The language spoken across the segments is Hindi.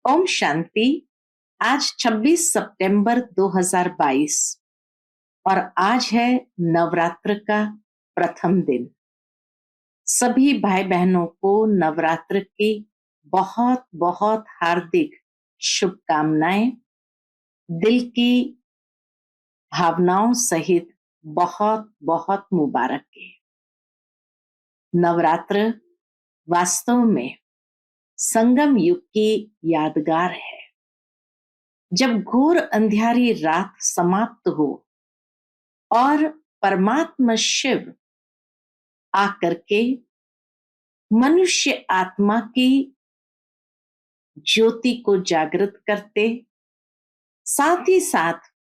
ओम शांति। आज 26 सितंबर 2022 और आज है नवरात्र का प्रथम दिन। सभी भाई बहनों को नवरात्र की बहुत बहुत हार्दिक शुभकामनाएं। दिल की भावनाओं सहित बहुत बहुत मुबारक है। नवरात्र वास्तव में संगम युग की यादगार है, जब घोर अंधियारी रात समाप्त हो और परमात्मा शिव आकर के मनुष्य आत्मा की ज्योति को जागृत करते, साथ ही साथ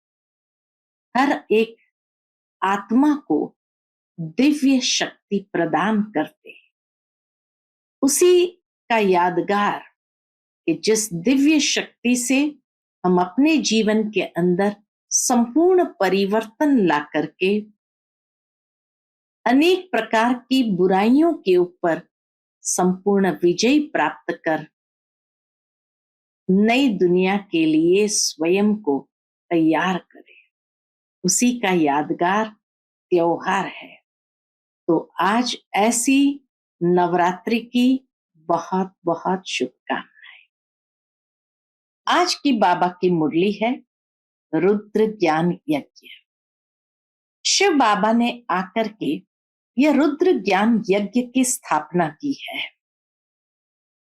हर एक आत्मा को दिव्य शक्ति प्रदान करते। उसी का यादगार कि जिस दिव्य शक्ति से हम अपने जीवन के अंदर संपूर्ण परिवर्तन ला करके अनेक प्रकार की बुराइयों के ऊपर संपूर्ण विजय प्राप्त कर नई दुनिया के लिए स्वयं को तैयार करें, उसी का यादगार त्योहार है। तो आज ऐसी नवरात्रि की बहुत बहुत शुभकामनाएं। आज की बाबा की मुरली है रुद्र ज्ञान यज्ञ। शिव बाबा ने आकर के यह रुद्र ज्ञान यज्ञ की स्थापना की है।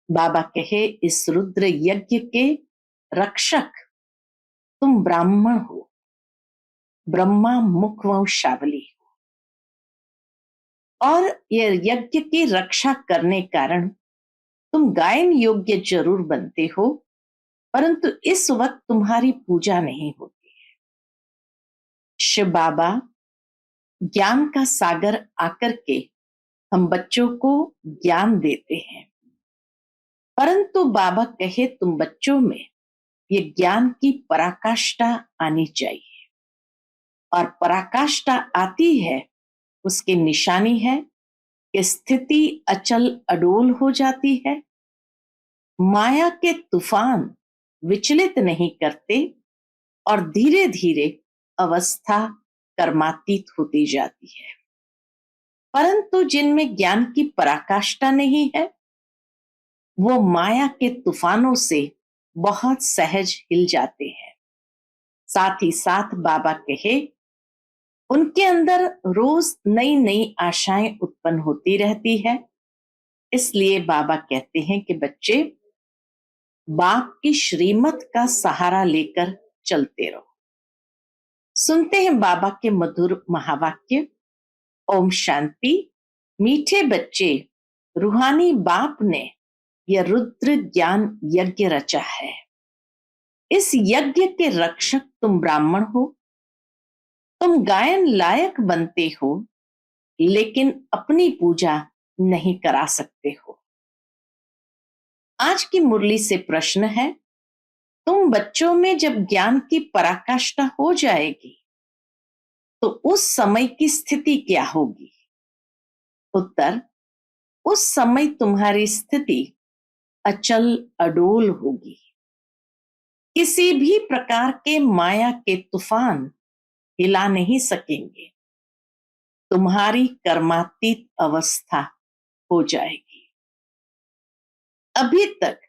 बाबा कहे, इस रुद्र यज्ञ के रक्षक तुम ब्राह्मण हो, ब्रह्मा मुख वंशावली हो, और यह यज्ञ की रक्षा करने कारण तुम गायन योग्य जरूर बनते हो, परंतु इस वक्त तुम्हारी पूजा नहीं होती है। शिव बाबा ज्ञान का सागर आकर के हम बच्चों को ज्ञान देते हैं, परंतु बाबा कहे तुम बच्चों में ये ज्ञान की पराकाष्ठा आनी चाहिए, और पराकाष्ठा आती है उसकी निशानी है कि स्थिति अचल अडोल हो जाती है, माया के तूफान विचलित नहीं करते और धीरे धीरे अवस्था कर्मातीत होती जाती है। परंतु जिनमें ज्ञान की पराकाष्ठा नहीं है, वो माया के तूफानों से बहुत सहज हिल जाते हैं। साथ ही साथ बाबा कहे उनके अंदर रोज नई नई आशाएं उत्पन्न होती रहती है। इसलिए बाबा कहते हैं कि बच्चे बाप की श्रीमत का सहारा लेकर चलते रहो। सुनते हैं बाबा के मधुर महावाक्य। ओम शांति। मीठे बच्चे, रूहानी बाप ने यह रुद्र ज्ञान यज्ञ रचा है। इस यज्ञ के रक्षक तुम ब्राह्मण हो, तुम गायन लायक बनते हो, लेकिन अपनी पूजा नहीं करा सकते हो। आज की मुरली से प्रश्न है, तुम बच्चों में जब ज्ञान की पराकाष्ठा हो जाएगी तो उस समय की स्थिति क्या होगी? उत्तर, उस समय तुम्हारी स्थिति अचल अडोल होगी। किसी भी प्रकार के माया के तूफान हिला नहीं सकेंगे। तुम्हारी कर्मातीत अवस्था हो जाएगी। अभी तक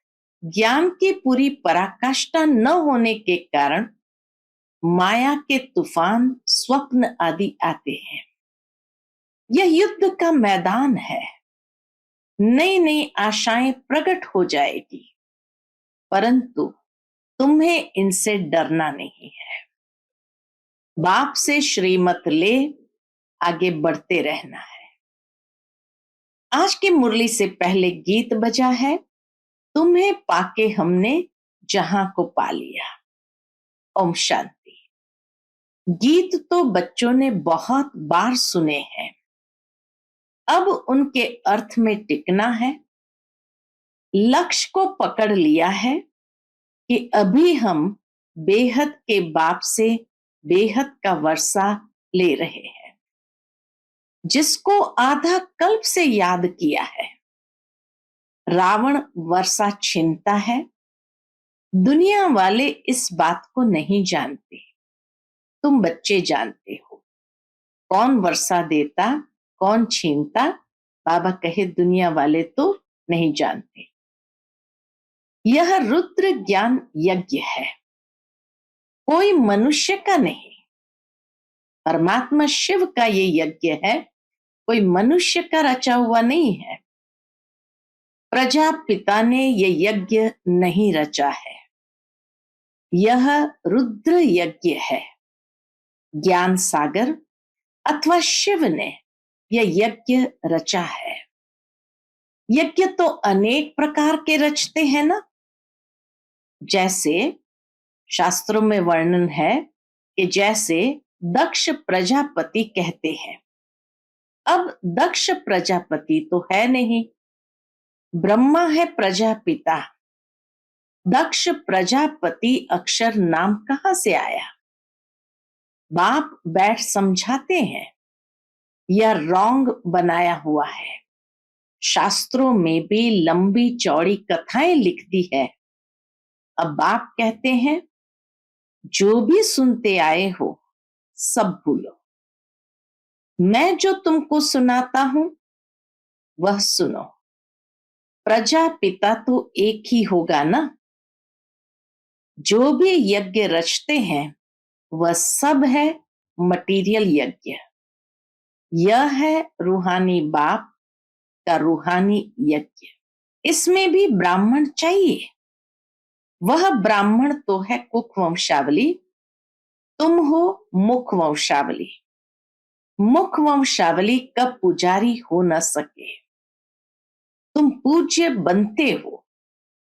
ज्ञान की पूरी पराकाष्ठा न होने के कारण माया के तूफान, स्वप्न आदि आते हैं। यह युद्ध का मैदान है। नई नई आशाएं प्रकट हो जाएगी, परंतु तुम्हें इनसे डरना नहीं है। बाप से श्रीमत ले आगे बढ़ते रहना है। आज की मुरली से पहले गीत बजा है, तुम्हें पाके हमने जहां को पा लिया। ओम शांति। गीत तो बच्चों ने बहुत बार सुने हैं, अब उनके अर्थ में टिकना है। लक्ष्य को पकड़ लिया है कि अभी हम बेहद के बाप से बेहद का वर्षा ले रहे हैं। जिसको आधा कल्प से याद किया है, रावण वर्षा छीनता है दुनिया वाले इस बात को नहीं जानते, तुम बच्चे जानते हो। कौन वर्षा देता, कौन छीनता, बाबा कहे दुनिया वाले तो नहीं जानते। यह रुद्र ज्ञान यज्ञ है, कोई मनुष्य का नहीं। परमात्मा शिव का ये यज्ञ है, कोई मनुष्य का रचा हुआ नहीं है। प्रजापिता ने ये यज्ञ नहीं रचा है, यह रुद्र यज्ञ है। ज्ञान सागर अथवा शिव ने यह यज्ञ रचा है। यज्ञ तो अनेक प्रकार के रचते हैं ना। जैसे शास्त्रों में वर्णन है कि जैसे दक्ष प्रजापति कहते हैं। अब दक्ष प्रजापति तो है नहीं, ब्रह्मा है प्रजापिता। दक्ष प्रजापति अक्षर नाम कहां से आया? बाप बैठ समझाते हैं, यह रॉन्ग बनाया हुआ है। शास्त्रों में भी लंबी चौड़ी कथाएं लिख दी है। अब बाप कहते हैं, जो भी सुनते आए हो सब भूलो। मैं जो तुमको सुनाता हूं वह सुनो। प्रजापिता तो एक ही होगा ना। जो भी यज्ञ रचते हैं वह सब है मटीरियल यज्ञ। यह है रूहानी बाप का रूहानी यज्ञ। इसमें भी ब्राह्मण चाहिए। वह ब्राह्मण तो है कुक वंशावली, तुम हो मुख वंशावली। मुख वंशावली का पुजारी हो न सके। तुम पूज्य बनते हो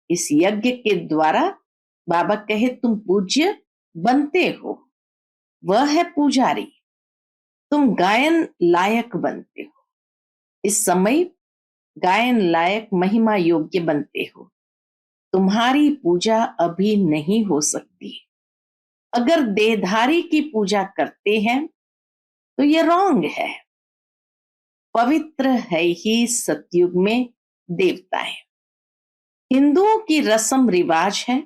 इस यज्ञ के द्वारा। बाबा कहे तुम पूज्य बनते हो, वह है पुजारी। तुम गायन लायक बनते हो। इस समय गायन लायक महिमा योग्य बनते हो। तुम्हारी पूजा अभी नहीं हो सकती। अगर देहधारी की पूजा करते हैं तो ये रॉन्ग है। पवित्र है ही सतयुग में देवताएं। हिंदुओं की रस्म रिवाज है,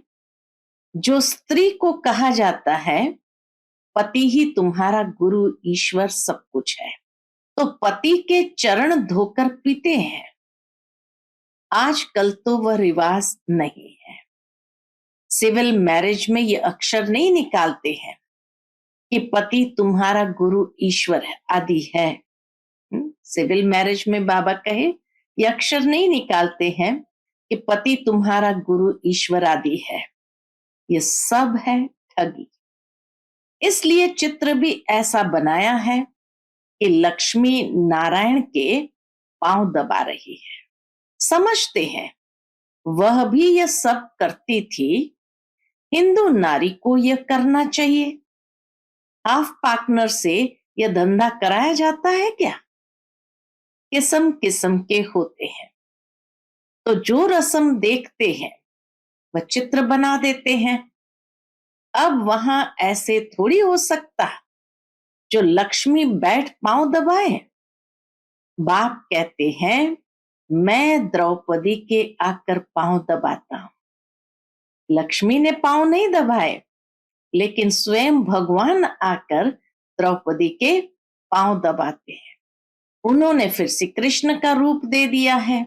जो स्त्री को कहा जाता है पति ही तुम्हारा गुरु ईश्वर सब कुछ है, तो पति के चरण धोकर पीते हैं। आजकल तो वह रिवाज नहीं है। सिविल मैरिज में ये अक्षर नहीं निकालते हैं कि पति तुम्हारा गुरु ईश्वर आदि है। सिविल मैरिज में बाबा कहे ये अक्षर नहीं निकालते हैं कि पति तुम्हारा गुरु ईश्वर आदि है। ये सब है ठगी। इसलिए चित्र भी ऐसा बनाया है कि लक्ष्मी नारायण के पांव दबा रही है। समझते हैं वह भी यह सब करती थी, हिंदू नारी को यह करना चाहिए। हाफ पार्टनर से यह धंधा कराया जाता है क्या? किस्म किस्म के होते हैं। तो जो रस्म देखते हैं वह चित्र बना देते हैं। अब वहां ऐसे थोड़ी हो सकता जो लक्ष्मी बैठ पांव दबाए। बाप कहते हैं मैं द्रौपदी के आकर पांव दबाता हूं। लक्ष्मी ने पांव नहीं दबाए, लेकिन स्वयं भगवान आकर द्रौपदी के पांव दबाते हैं। उन्होंने फिर श्री कृष्ण का रूप दे दिया है।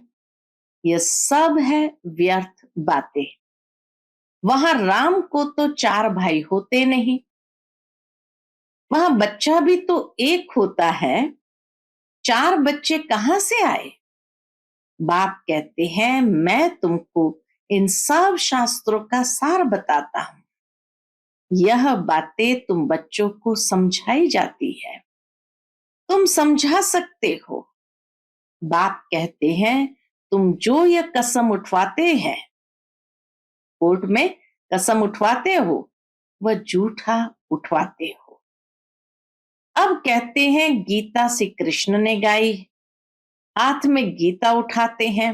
यह सब है व्यर्थ बातें। वहां राम को तो 4 भाई होते नहीं, वहां बच्चा भी तो एक होता है। 4 बच्चे कहां से आए? बाप कहते हैं मैं तुमको इन सब शास्त्रों का सार बताता हूं। यह बातें तुम बच्चों को समझाई जाती है, तुम समझा सकते हो। बाप कहते हैं तुम जो यह कसम उठवाते हैं, कोर्ट में कसम उठवाते हो, वह झूठा उठवाते हो। अब कहते हैं गीता श्री कृष्ण ने गाई, हाथ में गीता उठाते हैं।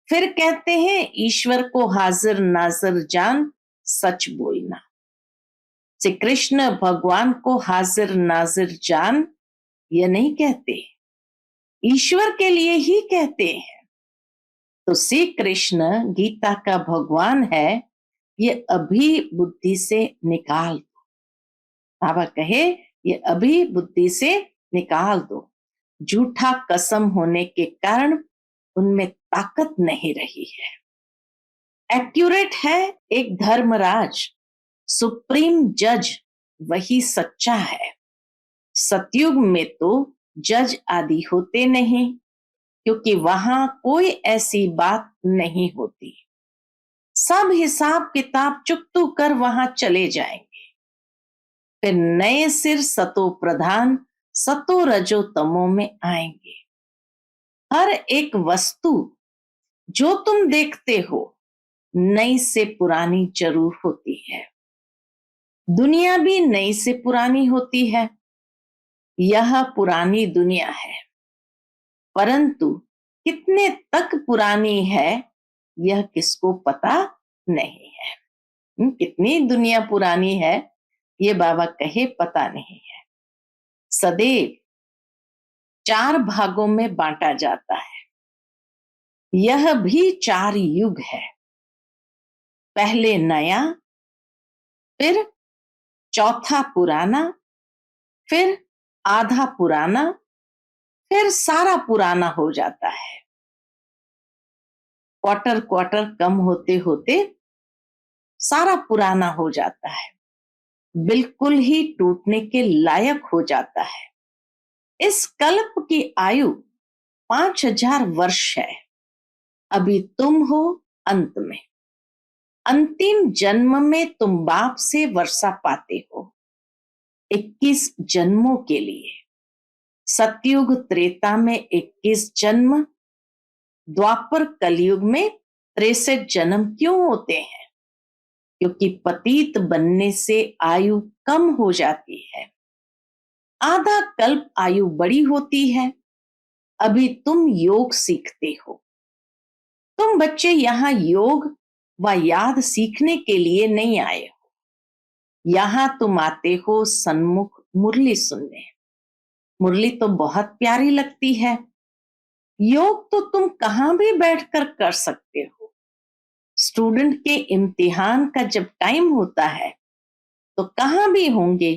फिर कहते हैं ईश्वर को हाजिर नाजिर जान सच बोलना। श्री कृष्ण भगवान को हाजिर नाजिर जान यह नहीं कहते, ईश्वर के लिए ही कहते हैं। तो श्री कृष्ण गीता का भगवान है, ये अभी बुद्धि से निकाल दो। बाबा कहे ये अभी बुद्धि से निकाल दो। झूठा कसम होने के कारण उनमें ताकत नहीं रही है। एक्यूरेट है एक धर्मराज, सुप्रीम जज वही सच्चा है। सतयुग में तो जज आदि होते नहीं, क्योंकि वहां कोई ऐसी बात नहीं होती। सब हिसाब किताब चुकतू कर वहां चले जाएंगे। फिर नए सिर सतो प्रधान सतो रजो तमो में आएंगे। हर एक वस्तु जो तुम देखते हो नई से पुरानी जरूर होती है। दुनिया भी नई से पुरानी होती है। यह पुरानी दुनिया है, परंतु कितने तक पुरानी है यह किसको पता नहीं है। कितनी दुनिया पुरानी है ये बाबा कहे पता नहीं है। सदैव 4 भागों में बांटा जाता है। यह भी 4 युग है। पहले नया, फिर चौथा पुराना, फिर आधा पुराना, फिर सारा पुराना हो जाता है। क्वार्टर क्वार्टर कम होते होते सारा पुराना हो जाता है, बिल्कुल ही टूटने के लायक हो जाता है। इस कल्प की आयु 5000 वर्ष है। अभी तुम हो अंत में। अंतिम जन्म में तुम बाप से वर्षा पाते हो 21 जन्मों के लिए। सतयुग त्रेता में 21 जन्म, द्वापर कलयुग में 63 जन्म क्यों होते हैं? क्योंकि पतित बनने से आयु कम हो जाती है। आधा कल्प आयु बड़ी होती है। अभी तुम योग सीखते हो। तुम बच्चे यहाँ योग व याद सीखने के लिए नहीं आए हो। यहाँ तुम आते हो सन्मुख मुरली सुनने। मुरली तो बहुत प्यारी लगती है। योग तो तुम कहां भी बैठकर कर सकते हो। स्टूडेंट के इम्तिहान का जब टाइम होता है तो कहां भी होंगे,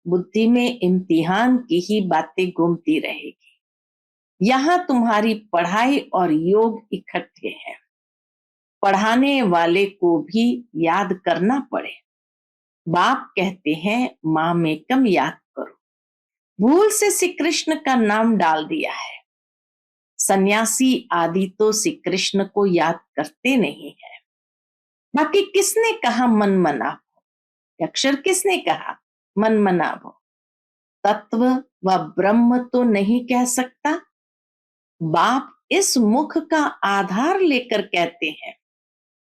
बुद्धि में इम्तिहान की ही बातें घूमती रहेगी। यहां तुम्हारी पढ़ाई और योग इकट्ठे हैं। पढ़ाने वाले को भी याद करना पड़े। बाप कहते हैं मां में कम याद करो। भूल से श्री कृष्ण का नाम डाल दिया है। सन्यासी आदि तो श्री कृष्ण को याद करते नहीं है। बाकी किसने कहा मन मनाभो? अक्षर किसने कहा मन मनाभो? तत्व व ब्रह्म तो नहीं कह सकता। बाप इस मुख का आधार लेकर कहते हैं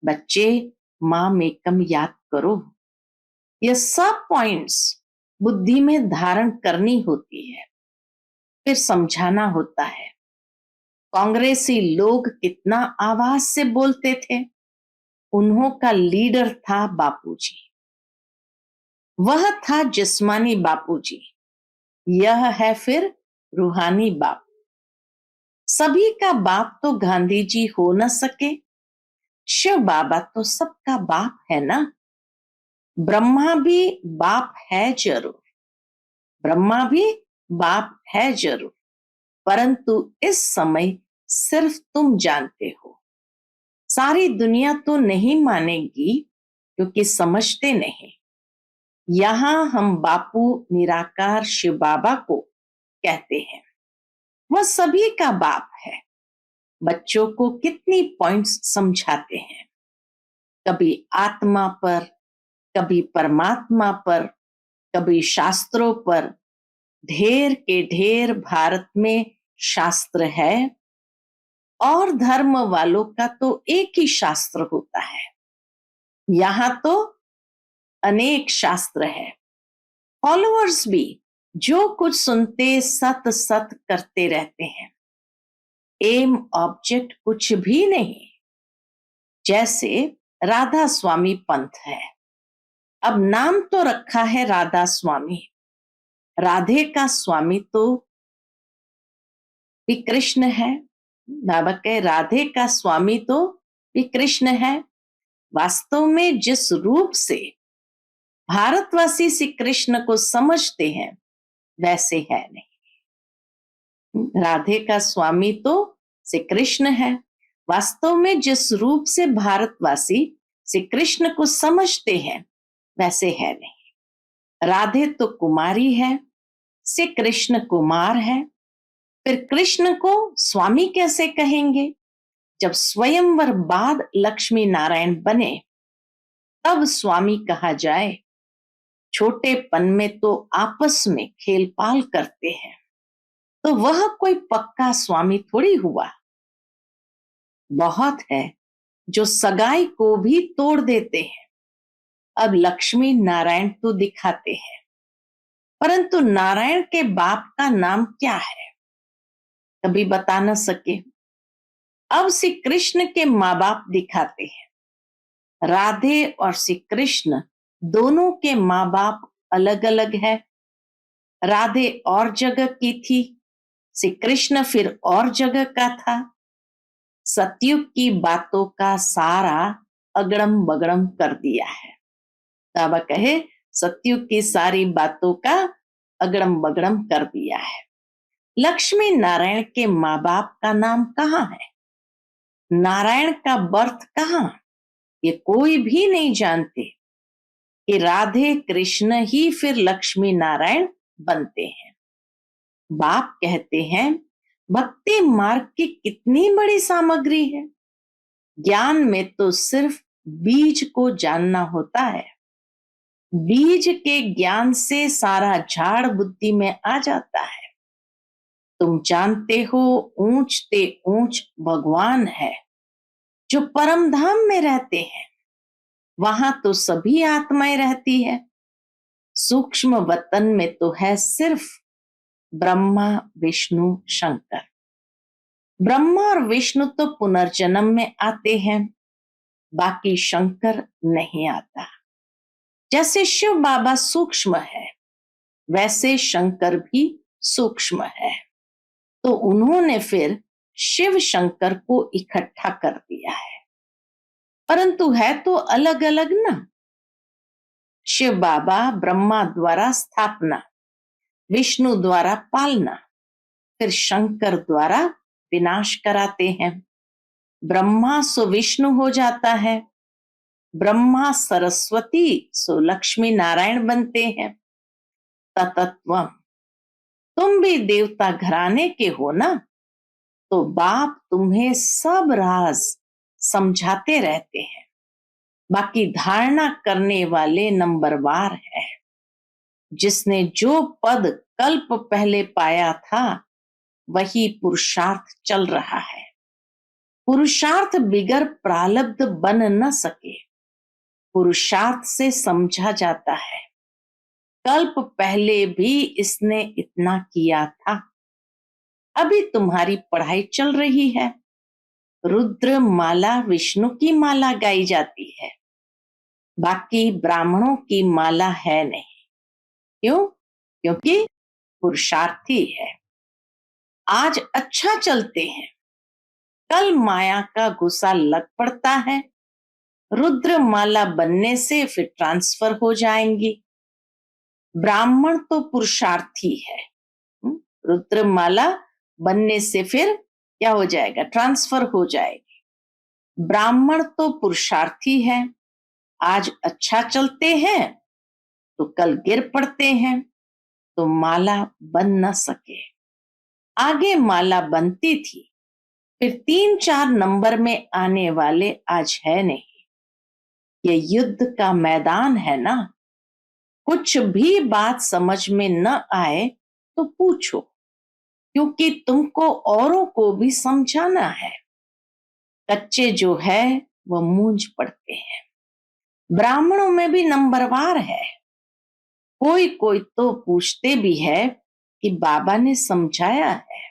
बच्चे मां में कम याद करो। ये सब पॉइंट्स बुद्धि में धारण करनी होती है, फिर समझाना होता है। कांग्रेसी लोग कितना आवाज से बोलते थे। उन्हों का लीडर था बापूजी। वह था जिस्मानी बापूजी। यह है फिर रूहानी बाप। सभी का बाप तो गांधी जी हो न सके। शिव बाबा तो सबका बाप है ना। ब्रह्मा भी बाप है जरूर। ब्रह्मा भी बाप है जरूर, परंतु इस समय सिर्फ तुम जानते हो। सारी दुनिया तो नहीं मानेगी क्योंकि समझते नहीं। यहां हम बापू निराकार शिव बाबा को कहते हैं। वह सभी का बाप है। बच्चों को कितनी पॉइंट्स समझाते हैं, कभी आत्मा पर, कभी परमात्मा पर, कभी शास्त्रों पर। ढेर के ढेर भारत में शास्त्र है और धर्म वालों का तो एक ही शास्त्र होता है। यहां तो अनेक शास्त्र है। फॉलोअर्स भी जो कुछ सुनते सत सत करते रहते हैं। एम ऑब्जेक्ट कुछ भी नहीं। जैसे राधा स्वामी पंथ है। अब नाम तो रखा है राधा स्वामी। राधे का स्वामी तो भी कृष्ण है। बाबा कहे राधे का स्वामी तो भी कृष्ण है। वास्तव में जिस रूप से भारतवासी श्री कृष्ण को समझते हैं वैसे है नहीं। राधे का स्वामी तो श्री कृष्ण है। वास्तव में जिस रूप से भारतवासी श्री कृष्ण को समझते हैं वैसे है नहीं। राधे तो कुमारी है, श्री कृष्ण कुमार है। फिर कृष्ण को स्वामी कैसे कहेंगे? जब स्वयंवर बाद लक्ष्मी नारायण बने तब स्वामी कहा जाए। छोटेपन में तो आपस में खेल पाल करते हैं, तो वह कोई पक्का स्वामी थोड़ी हुआ। बहुत है जो सगाई को भी तोड़ देते हैं। अब लक्ष्मी नारायण तो दिखाते हैं, परंतु नारायण के बाप का नाम क्या है कभी बता न सके। अब श्री कृष्ण के माँ बाप दिखाते हैं। राधे और श्री कृष्ण दोनों के माँ बाप अलग अलग है। राधे और जगह की थी, श्री कृष्ण फिर और जगह का था। सतयुग की बातों का सारा अगड़म बगड़म कर दिया है। बाबा कहे सतयुग की सारी बातों का अगड़म बगड़म कर दिया है। लक्ष्मी नारायण के माँ बाप का नाम कहाँ है? नारायण का बर्थ कहाँ? ये कोई भी नहीं जानते कि राधे कृष्ण ही फिर लक्ष्मी नारायण बनते हैं। बाप कहते हैं भक्ति मार्ग की कितनी बड़ी सामग्री है। ज्ञान में तो सिर्फ बीज को जानना होता है। बीज के ज्ञान से सारा झाड़ बुद्धि में आ जाता है। तुम जानते हो ऊंच ते ऊंच भगवान है जो परम धाम में रहते हैं। वहां तो सभी आत्माएं रहती है। सूक्ष्म वतन में तो है सिर्फ ब्रह्मा विष्णु शंकर। ब्रह्मा और विष्णु तो पुनर्जन्म में आते हैं, बाकी शंकर नहीं आता। जैसे शिव बाबा सूक्ष्म है वैसे शंकर भी सूक्ष्म है, तो उन्होंने फिर शिव शंकर को इकट्ठा कर दिया है, परंतु है तो अलग अलग ना। शिव बाबा ब्रह्मा द्वारा स्थापना, विष्णु द्वारा पालना, फिर शंकर द्वारा विनाश कराते हैं। ब्रह्मा सो विष्णु हो जाता है, ब्रह्मा सरस्वती सो लक्ष्मी नारायण बनते हैं। ततत्व तुम भी देवता घराने के हो ना, तो बाप तुम्हें सब राज समझाते रहते हैं। बाकी धारणा करने वाले नंबरवार है। जिसने जो पद कल्प पहले पाया था वही पुरुषार्थ चल रहा है। पुरुषार्थ बिगर प्रारब्ध बन न सके। पुरुषार्थ से समझा जाता है कल्प पहले भी इसने इतना किया था। अभी तुम्हारी पढ़ाई चल रही है। रुद्र माला विष्णु की माला गाई जाती है, बाकी ब्राह्मणों की माला है नहीं। क्यों? क्योंकि पुरुषार्थी है। आज अच्छा चलते हैं, कल माया का गुस्सा लग पड़ता है। रुद्र माला बनने से फिर ट्रांसफर हो जाएंगी। ब्राह्मण तो पुरुषार्थी है। रुद्र माला बनने से फिर क्या हो जाएगा? ट्रांसफर हो जाएगी। ब्राह्मण तो पुरुषार्थी है। आज अच्छा चलते हैं तो कल गिर पड़ते हैं, तो माला बन न सके। आगे माला बनती थी, फिर 3-4 नंबर में आने वाले आज है नहीं। ये युद्ध का मैदान है ना। कुछ भी बात समझ में न आए तो पूछो, क्योंकि तुमको औरों को भी समझाना है। कच्चे जो है वो मूंझ पड़ते हैं। ब्राह्मणों में भी नंबरवार है। कोई कोई तो पूछते भी है कि बाबा ने समझाया है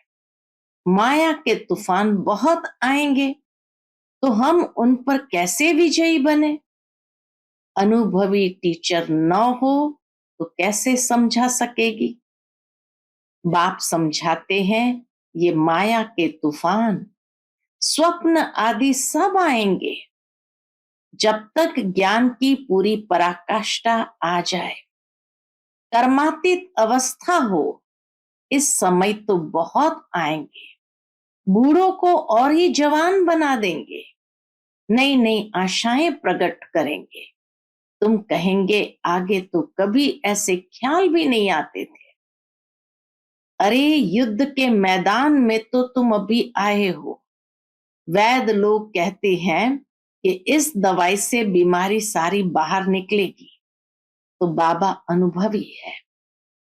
माया के तूफान बहुत आएंगे, तो हम उन पर कैसे विजयी बने? अनुभवी टीचर न हो तो कैसे समझा सकेगी? बाप समझाते हैं ये माया के तूफान स्वप्न आदि सब आएंगे, जब तक ज्ञान की पूरी पराकाष्ठा आ जाए, कर्मातीत अवस्था हो, इस समय तो बहुत आएंगे, बूढ़ों को और ही जवान बना देंगे, नई नई आशाएं प्रकट करेंगे। तुम कहेंगे आगे तो कभी ऐसे ख्याल भी नहीं आते थे। अरे युद्ध के मैदान में तो तुम अभी आए हो। वैद्य लोग कहते हैं कि इस दवाई से बीमारी सारी बाहर निकलेगी। तो बाबा अनुभवी है,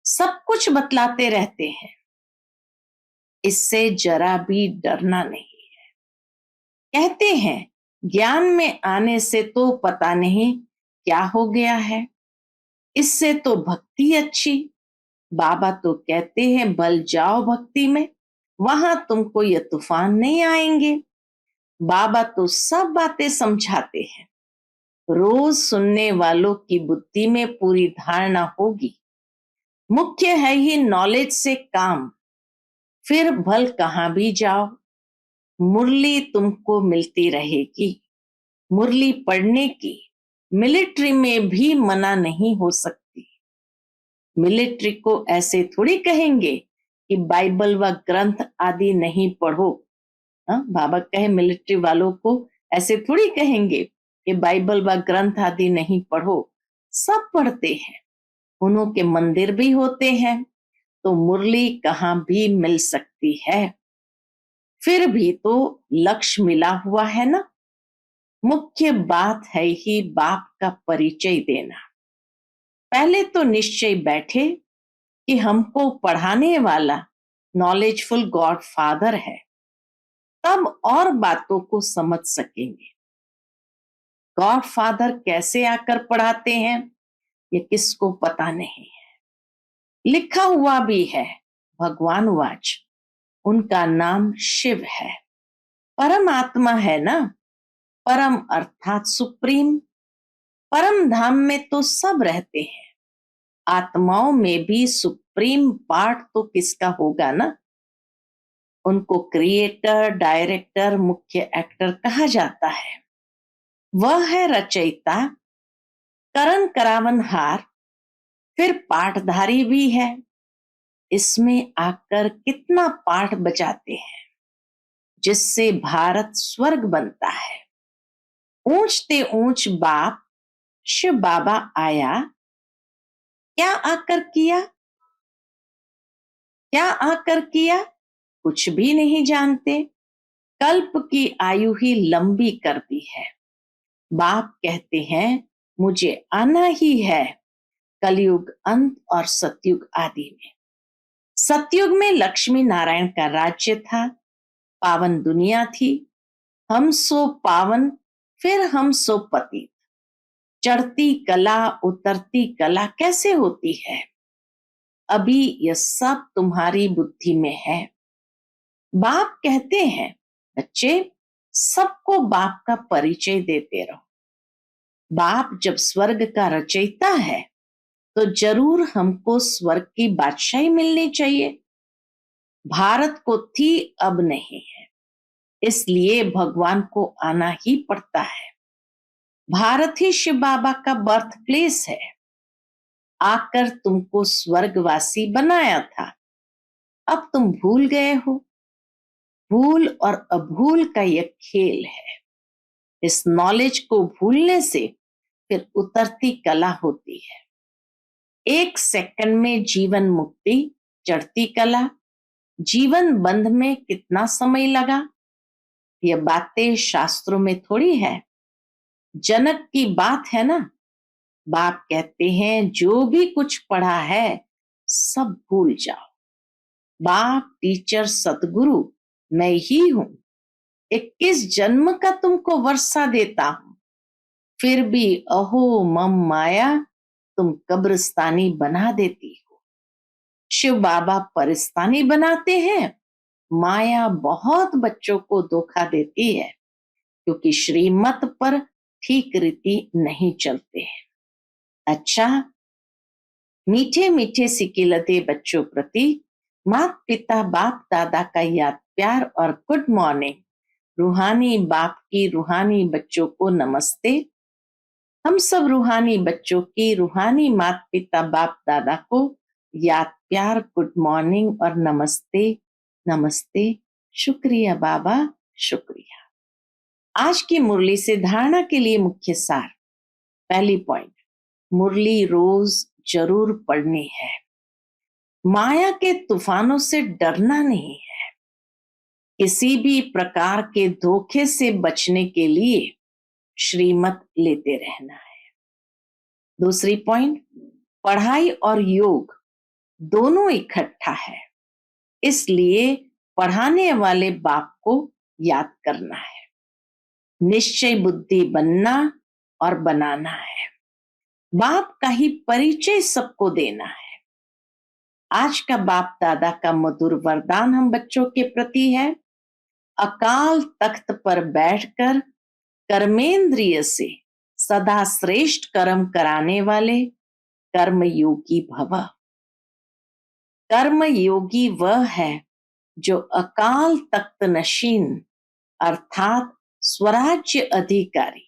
सब कुछ बतलाते रहते हैं, इससे जरा भी डरना नहीं। कहते हैं ज्ञान में आने से तो पता नहीं क्या हो गया है, इससे तो भक्ति अच्छी। बाबा तो कहते हैं बल जाओ भक्ति में, वहां तुमको ये तूफान नहीं आएंगे। बाबा तो सब बातें समझाते हैं, रोज सुनने वालों की बुद्धि में पूरी धारणा होगी। मुख्य है ही नॉलेज से काम, फिर भल कहां भी जाओ, मुरली तुमको मिलती रहेगी। मुरली पढ़ने की मिलिट्री में भी मना नहीं हो सकती। मिलिट्री को ऐसे थोड़ी कहेंगे कि बाइबल व ग्रंथ आदि नहीं पढ़ो। बाबा कहे मिलिट्री वालों को ऐसे थोड़ी कहेंगे कि बाइबल व ग्रंथ आदि नहीं पढ़ो, सब पढ़ते हैं, उन्हों के मंदिर भी होते हैं, तो मुरली कहाँ भी मिल सकती है। फिर भी तो लक्ष्य मिला हुआ है ना। मुख्य बात है ही बाप का परिचय देना। पहले तो निश्चय बैठे कि हमको पढ़ाने वाला नॉलेजफुल गॉड फादर है, तब और बातों को समझ सकेंगे। गॉड फादर कैसे आकर पढ़ाते हैं ये किसको पता नहीं है। लिखा हुआ भी है, भगवान वाच, उनका नाम शिव है, परम आत्मा है ना। परम अर्थात सुप्रीम। परम धाम में तो सब रहते हैं, आत्माओं में भी सुप्रीम पार्ट तो किसका होगा ना। उनको क्रिएटर, डायरेक्टर, मुख्य एक्टर कहा जाता है। वह है रचयिता, करण करावनहार, फिर पाठधारी भी है। इसमें आकर कितना पाठ बजाते हैं, जिससे भारत स्वर्ग बनता है। ऊंचते ऊंच बाप शिव बाबा आया, क्या आकर किया, क्या आकर किया, कुछ भी नहीं जानते। कल्प की आयु ही लंबी कर दी है। बाप कहते हैं मुझे आना ही है कलयुग अंत और सतयुग आदि में। सतयुग में लक्ष्मी नारायण का राज्य था, पावन दुनिया थी, हम सो पावन, फिर हम सो पतित। चढ़ती कला उतरती कला कैसे होती है, अभी यह सब तुम्हारी बुद्धि में है। बाप कहते हैं बच्चे सबको बाप का परिचय देते रहो। बाप जब स्वर्ग का रचयिता है तो जरूर हमको स्वर्ग की बादशाही मिलनी चाहिए। भारत को थी, अब नहीं है, इसलिए भगवान को आना ही पड़ता है। भारत ही शिव बाबा का बर्थ प्लेस है, आकर तुमको स्वर्गवासी बनाया था, अब तुम भूल गए हो। भूल और अभूल का यह खेल है। इस नॉलेज को भूलने से फिर उतरती कला होती है। एक सेकंड में जीवन मुक्ति, चढ़ती कला। जीवन बंध में कितना समय लगा, ये बातें शास्त्रों में थोड़ी है, जनक की बात है ना। बाप कहते हैं जो भी कुछ पढ़ा है सब भूल जाओ। बाप टीचर सतगुरु मैं ही हूं, 21 जन्म का तुमको वर्षा देता हूं, फिर भी अहो मम माया तुम कब्रिस्तानी बना देती हो। शिव बाबा परिस्तानी बनाते हैं, माया बहुत बच्चों को धोखा देती है, क्योंकि श्रीमत पर ठीक रीति नहीं चलते हैं। अच्छा, मीठे मीठे सिकिलते बच्चों प्रति माता पिता बाप दादा का याद प्यार और गुड मॉर्निंग। रूहानी बाप की रूहानी बच्चों को नमस्ते। हम सब रूहानी बच्चों की रूहानी माता पिता बाप दादा को याद प्यार गुड मॉर्निंग और नमस्ते नमस्ते। शुक्रिया बाबा, शुक्रिया। आज की मुरली से धारणा के लिए मुख्य सार। पहली पॉइंट, मुरली रोज जरूर पढ़नी है। माया के तूफानों से डरना नहीं है। किसी भी प्रकार के धोखे से बचने के लिए श्रीमत लेते रहना है। दूसरी पॉइंट, पढ़ाई और योग दोनों इकट्ठा है, इसलिए पढ़ाने वाले बाप को याद करना है। निश्चय बुद्धि बनना और बनाना है। बाप का ही परिचय सबको देना है। आज का बाप दादा का मधुर वरदान हम बच्चों के प्रति है, अकाल तख्त पर बैठकर कर्मेंद्रिय से सदा श्रेष्ठ कर्म कराने वाले कर्म योगी भव। कर्म योगी वह है जो अकाल तख्त नशीन अर्थात स्वराज्य अधिकारी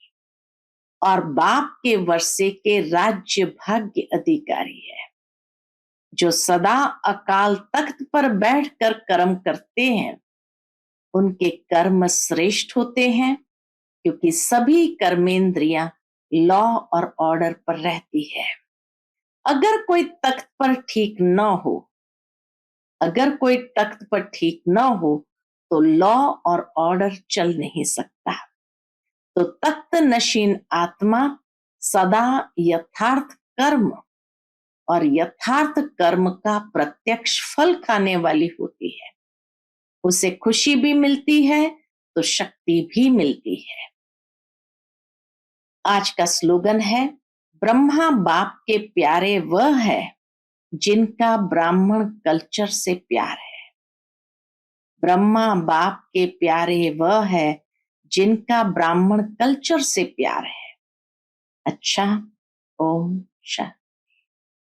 और बाप के वर्षे के राज्य भाग्य अधिकारी है। जो सदा अकाल तख्त पर बैठकर कर्म करते हैं उनके कर्म श्रेष्ठ होते हैं, क्योंकि सभी कर्मेंद्रियां लॉ और ऑर्डर पर रहती है। अगर कोई तख्त पर ठीक न हो, अगर कोई तख्त पर ठीक न हो तो लॉ और ऑर्डर चल नहीं सकता। तो तख्त नशीन आत्मा सदा यथार्थ कर्म और यथार्थ कर्म का प्रत्यक्ष फल खाने वाली होती है। उसे खुशी भी मिलती है तो शक्ति भी मिलती है। आज का स्लोगन है, ब्रह्मा बाप के प्यारे वह है जिनका ब्राह्मण कल्चर से प्यार है। ब्रह्मा बाप के प्यारे वह है जिनका ब्राह्मण कल्चर से प्यार है। अच्छा, ओम शांति।